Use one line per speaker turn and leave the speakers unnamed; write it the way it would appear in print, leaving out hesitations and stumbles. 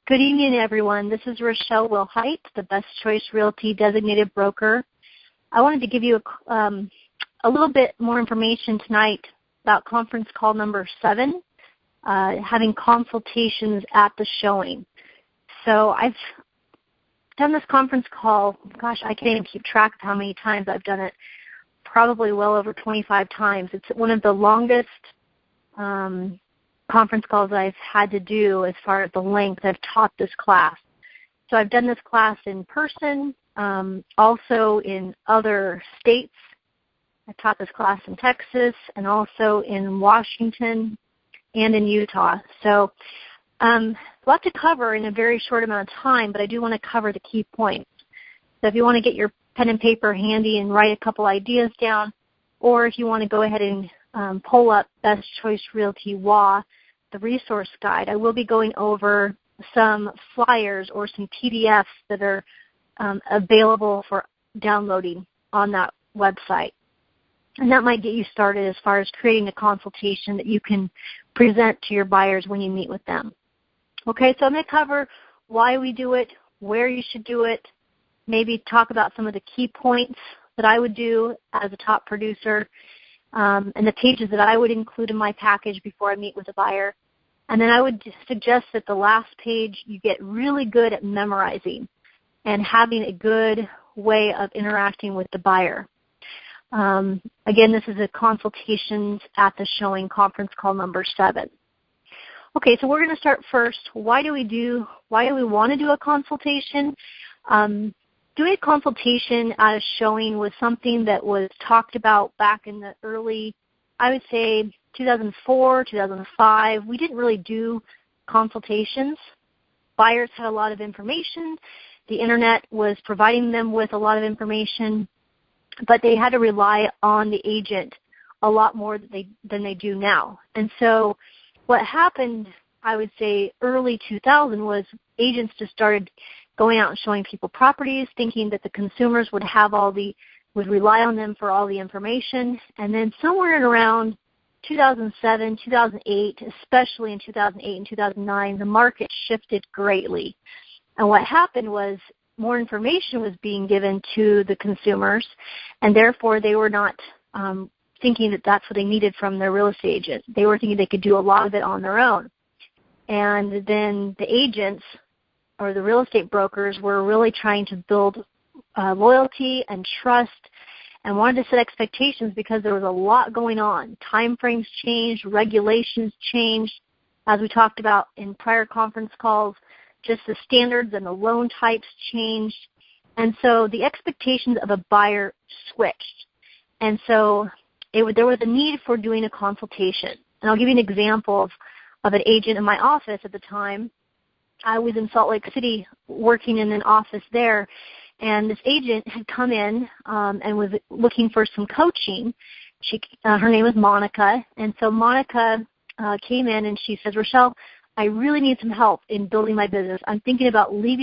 Good evening, everyone. This is Rochelle Wilhite, the Best Choice Realty designated broker. I wanted to give you a little bit more information tonight about conference call number 7, having consultations at the showing. So I've done this conference call, gosh, I can't even keep track of how many times I've done it, probably well over 25 times. It's one of the longest conference calls I've had to do as far as the length I've taught this class. So I've done this class in person, also in other states. I taught this class in Texas and also in Washington and in Utah. So a lot to cover in a very short amount of time, but I do want to cover the key points. So if you want to get your pen and paper handy and write a couple ideas down, or if you want to go ahead and pull up Best Choice Realty WA, the resource guide, I will be going over some flyers or some PDFs that are available for downloading on that website. And that might get you started as far as creating a consultation that you can present to your buyers when you meet with them. Okay, so I'm going to cover why we do it, where you should do it, maybe talk about some of the key points that I would do as a top producer, and the pages that I would include in my package before I meet with a buyer. And then I would suggest that the last page you get really good at memorizing and having a good way of interacting with the buyer. Again, this is a consultations at the showing conference call number 7. Okay, so we're going to start first. Why do we want to do a consultation? Doing a consultation at a showing was something that was talked about back in the early, I would say, 2004, 2005. We didn't really do consultations. Buyers had a lot of information. The internet was providing them with a lot of information, but they had to rely on the agent a lot more than they do now. And so what happened, I would say, early 2000 was agents just started going out and showing people properties, thinking that the consumers would rely on them for all the information. And then somewhere in around 2007, 2008, especially in 2008 and 2009, the market shifted greatly. And what happened was more information was being given to the consumers, and therefore they were not thinking that that's what they needed from their real estate agent. They were thinking they could do a lot of it on their own. And then the agents or the real estate brokers were really trying to build loyalty and trust and wanted to set expectations because there was a lot going on. Time frames changed, regulations changed, as we talked about in prior conference calls. Just the standards and the loan types changed. And so the expectations of a buyer switched. And so there was a need for doing a consultation. And I'll give you an example of an agent in my office at the time. I was in Salt Lake City working in an office there, and this agent had come in and was looking for some coaching. Her name was Monica. And so Monica came in and she says, Rochelle, I really need some help in building my business. I'm thinking about leaving